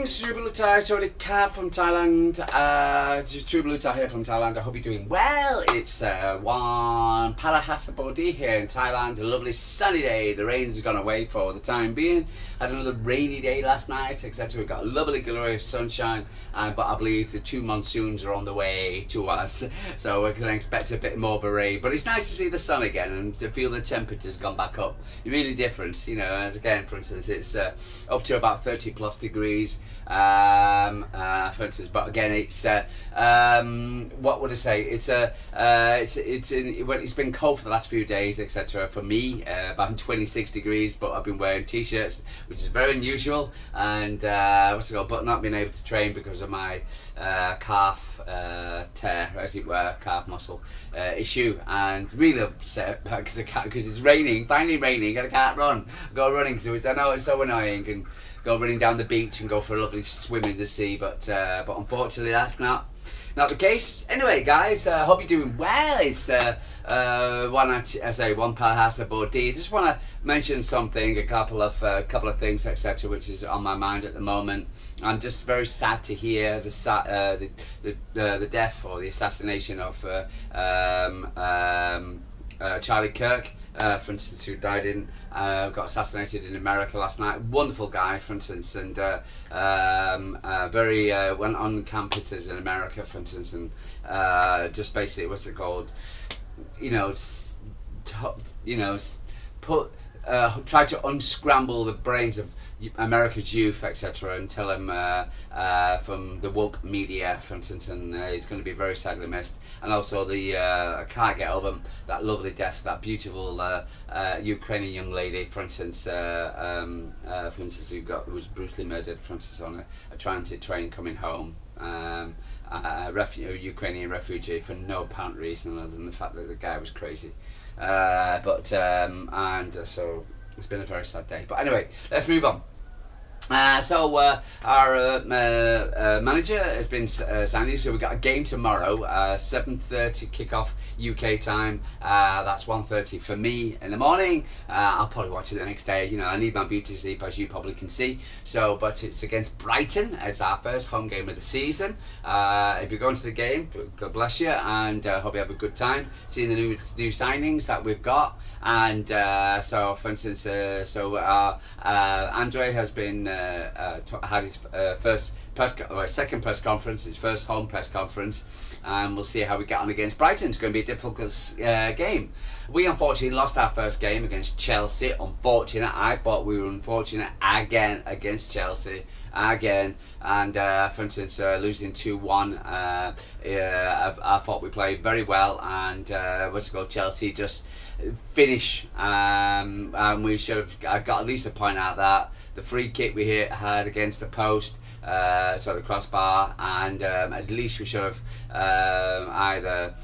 Greetings, Trubulutai, sorry, Cab from Thailand. Just Trubulutai here from Thailand. I hope you're doing well. It's one Parahasabodi here in Thailand. A lovely sunny day. The rain's gone away for the time being. Had another rainy day last night, etc. We've got a lovely glorious sunshine, but I believe the two monsoons are on the way to us, so we can expect a bit more of a rain. But it's nice to see the sun again and to feel the temperature's gone back up. Really different, you know. As again, for instance, it's up to about 30 plus degrees, for instance. But again, it's what would I say? It's been cold for the last few days, etc. For me, about 26 degrees, but I've been wearing t-shirts, which is very unusual, and but not being able to train because of my calf tear, as it were, calf muscle issue, and really upset because it's raining, finally raining, and I can't run. Go running, so I know it's so annoying, and go running down the beach and go for a lovely swim in the sea, but unfortunately that's not the case. Anyway, guys, I hope you're doing well. It's one Parahasa Bodhi. Just want to mention something, a couple of things, etc., which is on my mind at the moment. I'm just very sad to hear the death or the assassination of Charlie Kirk, for instance, who died in got assassinated in America last night. Wonderful guy, for instance, and very went on campuses in America, for instance, and just basically, what's it called? Try to unscramble the brains of America's youth, etc., and tell him from the woke media, for instance, and he's going to be very sadly missed. And also I can't get over that lovely death, that beautiful Ukrainian young lady, for instance, who was brutally murdered, for instance, on a transit train coming home. A Ukrainian refugee for no apparent reason other than the fact that the guy was crazy. So it's been a very sad day. But anyway, let's move on. Our manager has been signing, so we've got a game tomorrow, 7:30 kickoff UK time. That's 1:30 for me in the morning. I'll probably watch it the next day. You know, I need my beauty sleep, as you probably can see. But it's against Brighton. It's our first home game of the season. If you're going to the game, God bless you, and hope you have a good time seeing the new signings that we've got. And for instance, Andree has been had his second press conference, his first home press conference, and we'll see how we get on against Brighton. It's going to be a difficult game. We unfortunately lost our first game against Chelsea. Unfortunate. I thought we were unfortunate again against Chelsea again, and for instance, losing 2-1. I thought we played very well, and Chelsea just finish, and we should have got at least a point out of that. The free kick we had against the post, the crossbar, and at least we should have either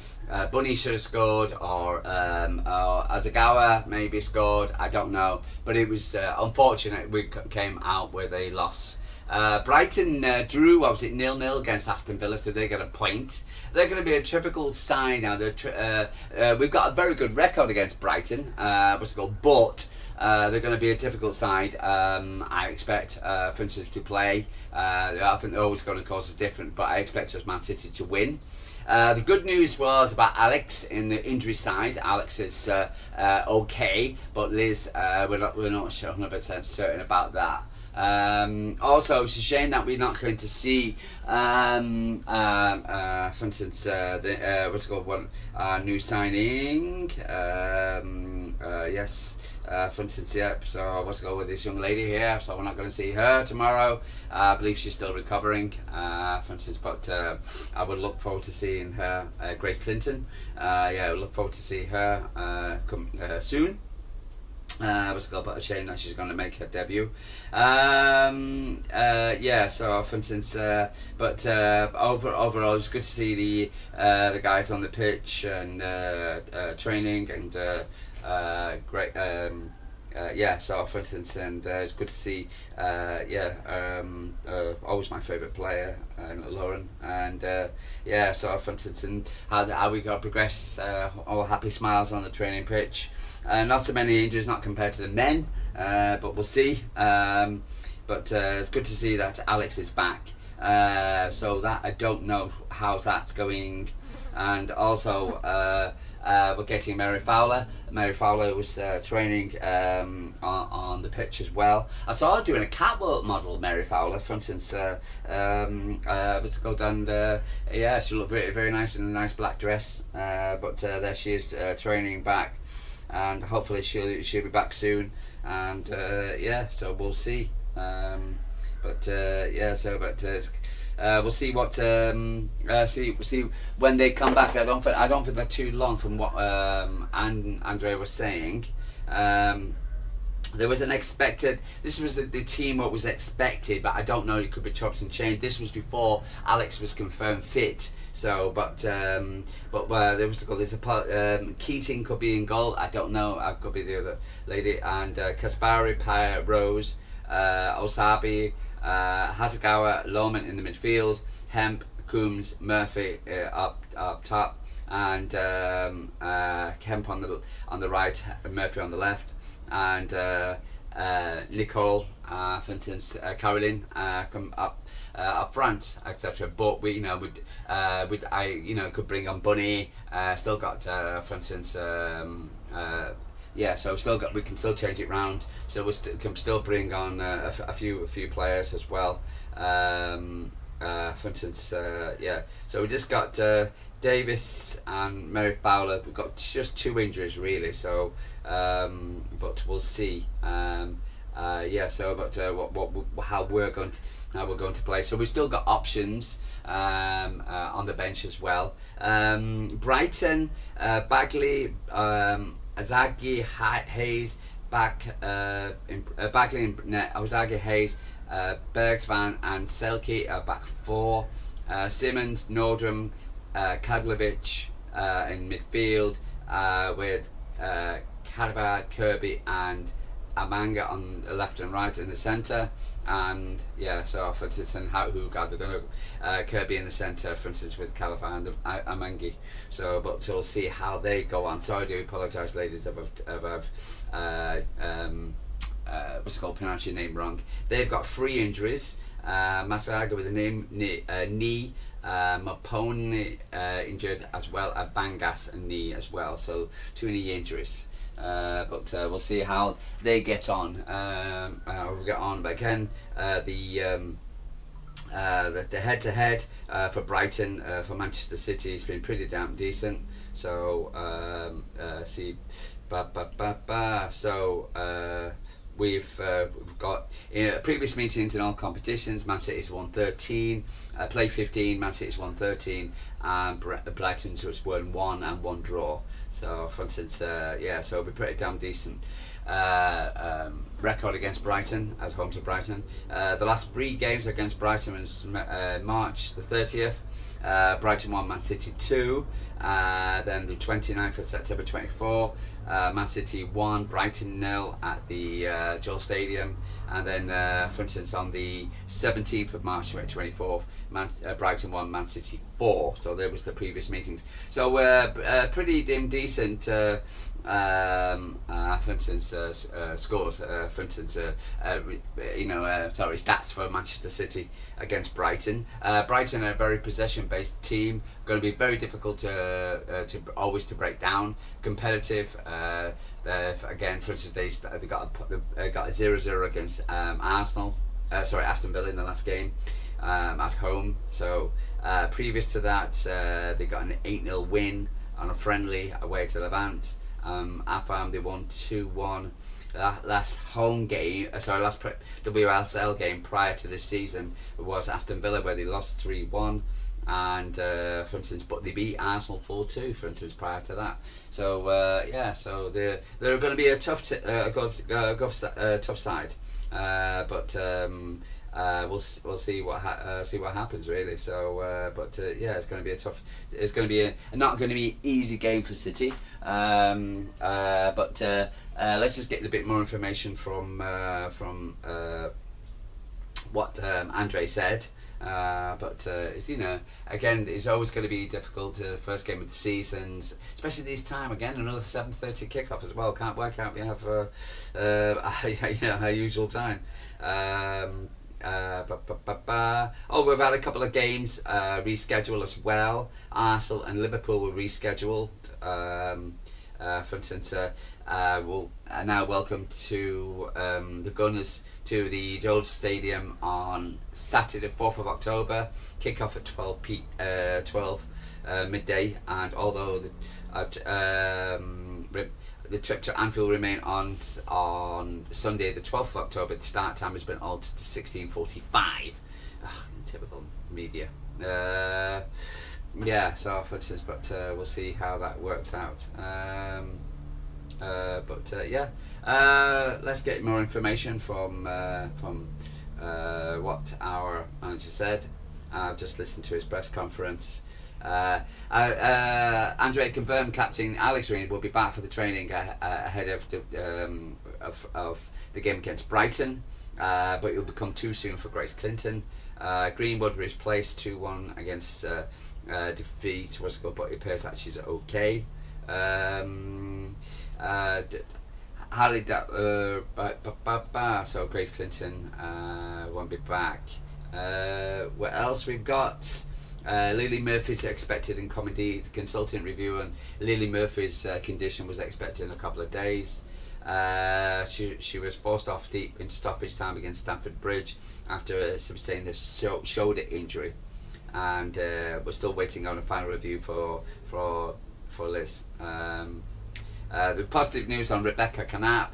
Bunny should have scored, or Azagawa maybe scored, I don't know, but it was unfortunate we came out with a loss. Brighton drew, 0-0 against Aston Villa, so they got a point. They're going to be a typical side now. We've got a very good record against Brighton, but they're going to be a difficult side. I expect, for instance, to play. I think they're always going to cause us different, but I expect us Man City to win. The good news was about Alex in the injury side. Alex is okay, but Liz, we're not 100% certain about that. Also, it's a shame that we're not going to see, for instance, new signing. Yes. For instance, so I was going with this young lady here, so we're not going to see her tomorrow. I believe she's still recovering, for instance, but I would look forward to seeing her, Grace Clinton. I would look forward to see her come soon. But a shame that she's going to make her debut. So for instance, overall, it's good to see the guys on the pitch and training and great. So for instance, and it's good to see. Always my favourite player, Lauren, and so for instance, and how we got to progress. All happy smiles on the training pitch. Not so many injuries, not compared to the men, but we'll see. but it's good to see that Alex is back. So that I don't know how that's going, and also we're getting Mary Fowler. Mary Fowler was training on the pitch as well. I saw her doing a catwalk model, Mary Fowler, for instance. Was to go down. Yeah, she looked very, very nice in a nice black dress. But there she is training back, and hopefully she'll be back soon. And yeah, so we'll see. We'll see what see when they come back. I don't think they're too long from what Andree was saying. There was an expected. This was the team what was expected, but I don't know. It could be chops and change. This was before Alex was confirmed fit. So, there was there's a Keating could be in goal. I don't know. I could be the other lady, and Kaspari, Paya, Rose, Osabi, Hasegawa, Lohman in the midfield, Hemp, Coombs, Murphy up top, and Kemp on the right, Murphy on the left, and Nicole, for instance, Caroline come up front, etc. But we, could bring on Bunny. Still got, for instance, yeah. So we can still change it round. So we can still bring on a few players as well. For instance, yeah. So we just got Davis and Mary Fowler. We've got just 2 injuries really. So, but we'll see. Yeah. So, but how we're going to play. So we've still got options on the bench as well. Brighton, Bagley, Azagi, Hayes, Bagley and net. Azagi, Hayes, Bergsvan and Selke are back 4. Simmons, Nordrum, Kadlevich in midfield with Kadavar, Kirby and Amanga on the left and right in the centre. And yeah, so for instance, and they're going to Kirby in the centre, for instance, with Calafa and Amangi. So, but we'll see how they go on. So I do apologise, ladies, if I've pronounced your name wrong. They've got 3 injuries. Masaga with a knee, Mapone injured as well, Bangas and knee as well. So 2 knee injuries. But we'll see how they get on. We'll get on. But again, the head-to-head for Brighton for Manchester City has been pretty damn decent. So we've got previous meetings in all competitions. Man City's won 13, play 15. Man City's won 13, and Brighton's was won 1 and 1 draw. So, for instance, yeah, so it'll be pretty damn decent record against Brighton, at home to Brighton. The last 3 games against Brighton was March the 30th. Brighton 1, Man City 2. Then the 29th of September 24, Man City 1, Brighton 0 at the Joie Stadium. And then, for instance, on the 17th of March 24th, Brighton 1, Man City 4. So there was the previous meetings. So pretty damn decent. For instance, scores. For instance, stats for Manchester City against Brighton. Brighton are a very possession-based team. Going to be very difficult to always to break down. Competitive. Again, for instance, they got a 0-0 against Aston Villa in the last game at home. So previous to that, they got an 8-0 win on a friendly away to Levante. AFAM, they won 2-1. Last home game, last WSL game prior to this season was Aston Villa, where they lost 3-1. And for instance, but they beat Arsenal 4-2, for instance, prior to that. So yeah, so they're going to be a tough side, but we'll see what happens really. So yeah, it's going to be a tough. It's going to be not going to be an easy game for City. Let's just get a bit more information from what Andree said. But it's, again, it's always going to be difficult. First game of the season, especially this time again. Another 7:30 kickoff as well. Can't work out. We have our usual time. We've had a couple of games rescheduled as well. Arsenal and Liverpool were rescheduled. For instance, we'll now welcome to the Gunners to the Joie Stadium on Saturday, 4th of October. Kick-off at 12 midday. And although the trip to Anfield will remain on Sunday, the 12th of October, the start time has been altered to 16:45. Typical media. So for instance, but we'll see how that works out. Let's get more information from what our manager said. I've just listened to his press conference. Andree confirmed Captain Alex Green will be back for the training ahead of the game against Brighton, but it'll become too soon for Grace Clinton. Greenwood replaced 2-1 against defeat, but it appears that she's okay. So Grace Clinton won't be back. What else we've got? Lily Murphy's expected in comedy. The consultant review on Lily Murphy's condition was expected in a couple of days. She was forced off deep in stoppage time against Stamford Bridge after sustaining a shoulder injury, and we're still waiting on a final review for Liz. The positive news on Rebecca Canap,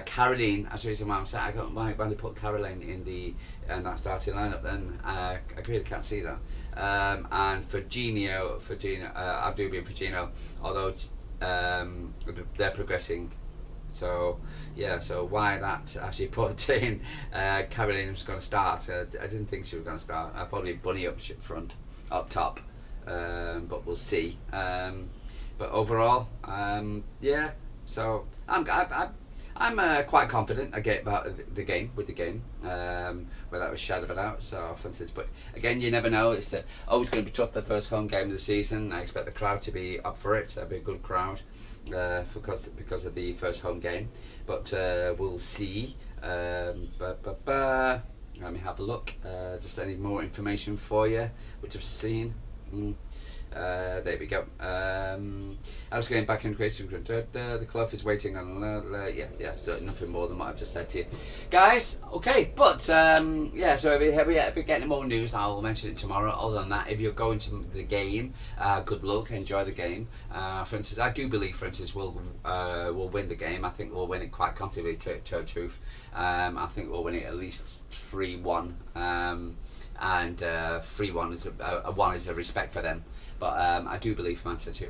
Caroline. That's the reason why I'm saying I don't like when they put Caroline in that starting lineup. Then I really can't see that. And Virginio, Abdubi and Virginio, although they're progressing. So why that actually put in Caroline was going to start? I didn't think she was going to start. Probably Bunny up top, but we'll see. But overall, So I'm quite confident about the game, without a shadow of a doubt. So, for instance, but again, you never know. It's always going to be tough. The first home game of the season. I expect the crowd to be up for it. That'll be a good crowd, because of the first home game. But we'll see. Let me have a look. Just any more information for you, which I've seen. There we go. I was going back into creative. The club is waiting on. So nothing more than what I've just said to you, guys. Okay, but so if we get any more news, I'll mention it tomorrow. Other than that, if you're going to the game, good luck, enjoy the game. For instance, I do believe, we'll win the game. I think we'll win it quite comfortably. To tell the truth, I think we'll win it at least 3-1. And 3-1 is a 1 is a respect for them. But I do believe Man City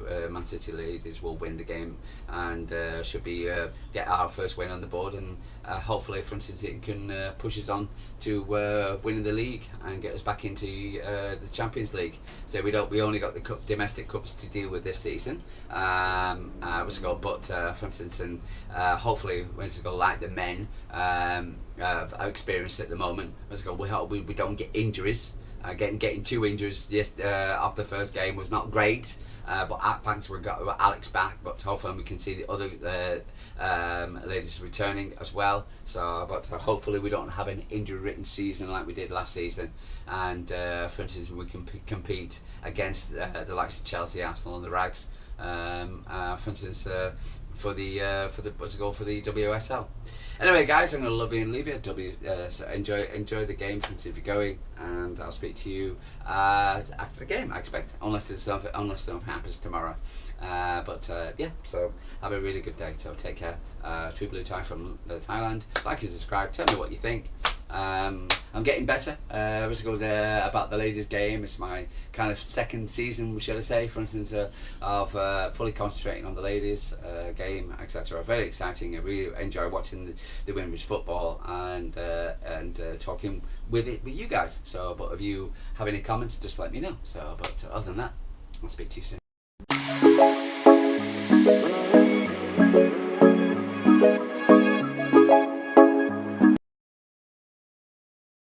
ladies will win the game, and should be get our first win on the board, and hopefully, for instance, it can push us on to winning the league and get us back into the Champions League. So we only got the domestic cups to deal with this season. But for instance, and hopefully, when it's go like the men have experienced at the moment, we hope we don't get injuries. Getting 2 injuries off the first game was not great, but thanks we got Alex back. But hopefully we can see the other ladies returning as well. So, but hopefully we don't have an injury-ridden season like we did last season, and for instance we can compete against the likes of Chelsea, Arsenal, and the Rags. For instance, for the WSL. Anyway, guys, I'm going to love you and leave you. So enjoy the game since you're going, and I'll speak to you after the game. I expect, unless something happens tomorrow. So have a really good day. So take care. True Blue Thai from Thailand. Like and subscribe. Tell me what you think. I'm getting better. About the ladies' game. It's my kind of second season, should I say, for instance, of fully concentrating on the ladies' game, etc. Very exciting. I really enjoy watching the women's football and talking with you guys. So, but if you have any comments, just let me know. So, but other than that, I'll speak to you soon.